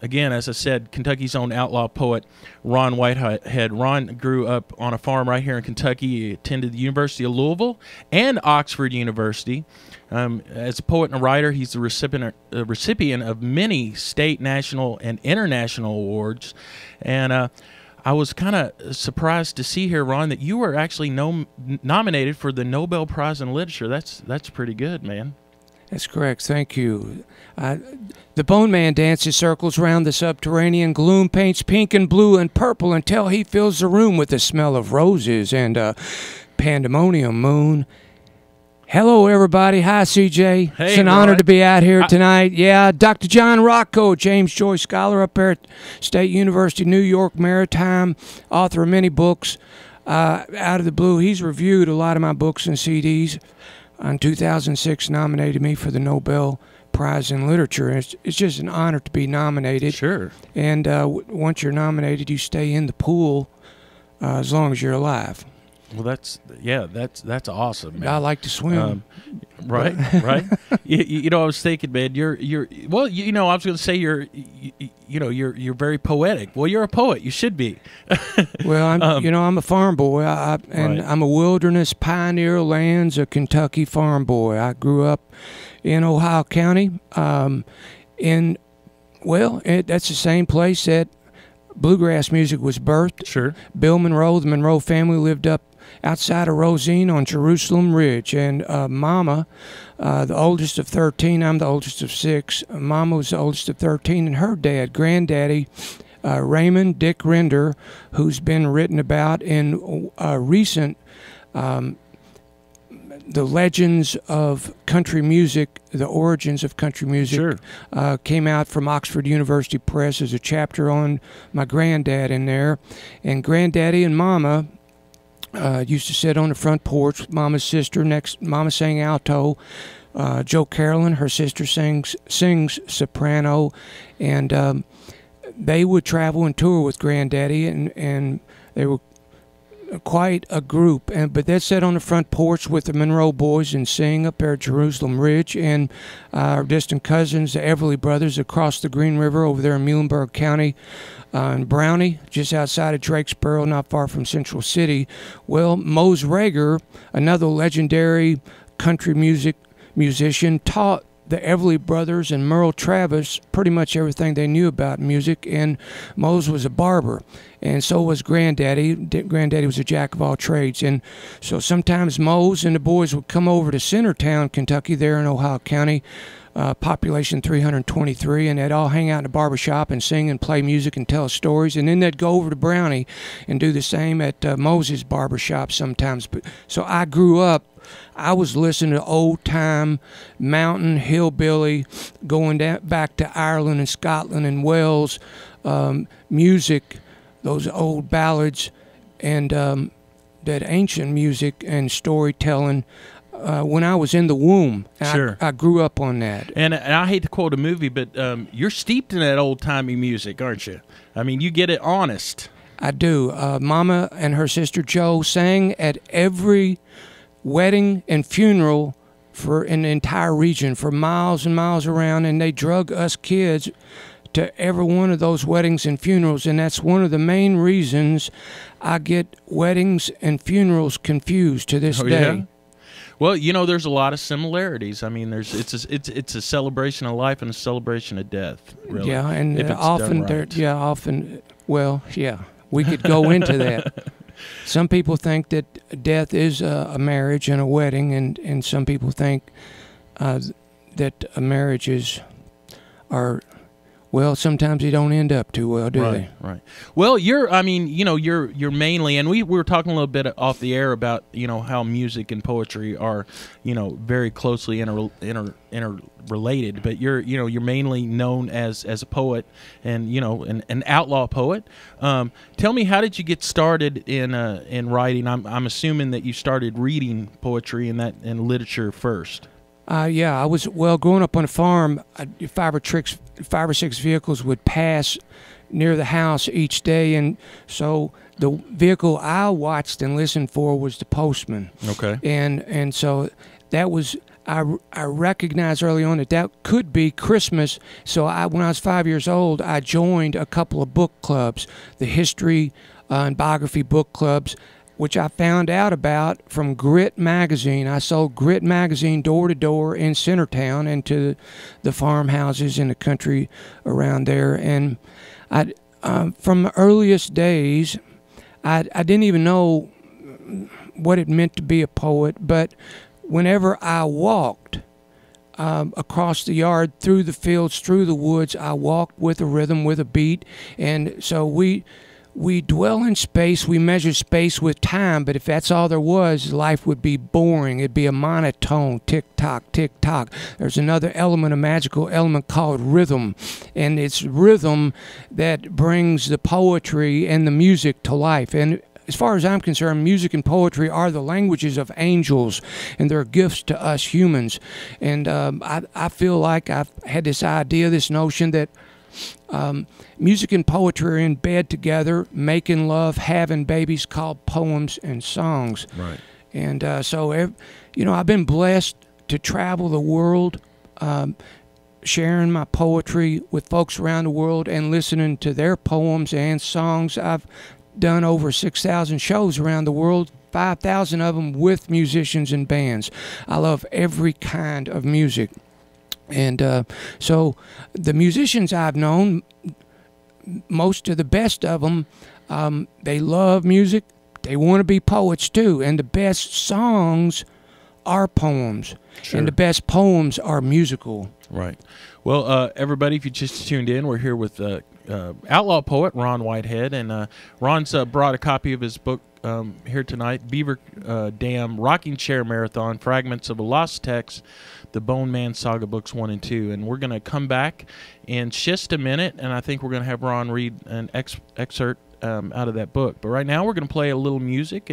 Again, as I said, Kentucky's own outlaw poet, Ron Whitehead. Ron grew up on a farm right here in Kentucky. He attended the University of Louisville and Oxford University. As a poet and a writer, he's the recipient of many state, national, and international awards. And I was kind of surprised to see here, Ron, that you were actually nominated for the Nobel Prize in Literature. That's pretty good, man. That's correct. Thank you. The Bone Man dances circles round the subterranean gloom, paints pink and blue and purple until he fills the room with the smell of roses and pandemonium moon. Hello, everybody. Hi, CJ. Hey, it's an honor to be out here tonight. Yeah, Dr. John Rocco, James Joyce Scholar up there at State University, New York Maritime, author of many books. Out of the blue, he's reviewed a lot of my books and CDs. In 2006, nominated me for the Nobel Prize in Literature. It's just an honor to be nominated. Sure. And once you're nominated, you stay in the pool as long as you're alive. Well, that's awesome, man. I like to swim. Right. you know, I was thinking, man, well, you know, I was going to say you're very poetic. Well, you're a poet. You should be. Well, I'm a farm boy, and I'm a wilderness pioneer lands, a Kentucky farm boy. I grew up in Ohio County, that's the same place that bluegrass music was birthed. Sure. Bill Monroe, the Monroe family lived up outside of Rosine on Jerusalem Ridge, and Mama, the oldest of 13, I'm the oldest of 6. Mama was the oldest of 13, and her dad, granddaddy, Raymond Dick Render, who's been written about in recent the legends of country music, the origins of country music, sure. Came out from Oxford University Press as a chapter on my granddad in there. And Granddaddy and Mama used to sit on the front porch with Mama's sister. Mama sang alto. Joe Carolyn, her sister, sings soprano. And they would travel and tour with Granddaddy, and they were quite a group, but they'd sit on the front porch with the Monroe boys and sing up there at Jerusalem Ridge, and our distant cousins, the Everly brothers, across the Green River over there in Muhlenberg County, in Brownie, just outside of Drakesboro, not far from Central City. Well, Mose Rager, another legendary country musician, taught the Everly brothers and Merle Travis pretty much everything they knew about music, and Mose was a barber, and so was Granddaddy. Granddaddy was a jack of all trades, and so sometimes Mose and the boys would come over to Centertown, Kentucky, there in Ohio County, population 323, and they'd all hang out in a barbershop and sing and play music and tell stories, and then they'd go over to Brownie and do the same at Mose's barbershop sometimes. But so I grew up, I was listening to old-time mountain hillbilly, going back to Ireland and Scotland and Wales music, those old ballads, and that ancient music and storytelling when I was in the womb. Sure. I grew up on that. And I hate to quote a movie, but you're steeped in that old-timey music, aren't you? I mean, you get it honest. I do. Mama and her sister Jo sang at every wedding and funeral in the entire region for miles and miles around, and they drug us kids to every one of those weddings and funerals, and that's one of the main reasons I get weddings and funerals confused to this day. Yeah? Well, you know, there's a lot of similarities. I mean, it's a celebration of life and a celebration of death, really. Yeah, and if it's often done right. We could go into that. Some people think that death is a marriage and a wedding, and some people think that marriages are, well, sometimes they don't end up too well, do they? Right. Well, you're mainly, and we were talking a little bit off the air about, you know, how music and poetry are, you know, very closely interrelated. But you're mainly known as a poet, and you know, an outlaw poet. Tell me, how did you get started in writing? I'm assuming that you started reading poetry and literature first. I was, growing up on a farm, 5 or 6 vehicles would pass near the house each day, and so the vehicle I watched and listened for was the postman. Okay. And so that was, I recognized early on that could be Christmas. So when I was 5 years old, I joined a couple of book clubs, the history and biography book clubs, which I found out about from Grit Magazine. I sold Grit Magazine door to door in Centertown and to the farmhouses in the country around there. And from the earliest days, I didn't even know what it meant to be a poet, but whenever I walked across the yard, through the fields, through the woods, I walked with a rhythm, with a beat. And so we dwell in space, we measure space with time, but if that's all there was, life would be boring. It'd be a monotone, tick-tock, tick-tock. There's another element, a magical element called rhythm, and it's rhythm that brings the poetry and the music to life. And as far as I'm concerned, music and poetry are the languages of angels, and they're gifts to us humans. And I feel like I've had this idea, this notion that music and poetry are in bed together, making love, having babies, called poems and songs. Right. And so, I've been blessed to travel the world, sharing my poetry with folks around the world and listening to their poems and songs. I've done over 6,000 shows around the world, 5,000 of them with musicians and bands. I love every kind of music. And so the musicians I've known, most of the best of them, they love music. They want to be poets too. And the best songs are poems. Sure. And the best poems are musical. Right. Well, everybody, if you just tuned in, we're here with outlaw poet Ron Whitehead. And Ron's brought a copy of his book here tonight, Beaver Dam Rocking Chair Marathon, Fragments of a Lost Text, the Bone Man Saga Books 1 and 2. And we're going to come back in just a minute, and I think we're going to have Ron read an excerpt out of that book. But right now we're going to play a little music.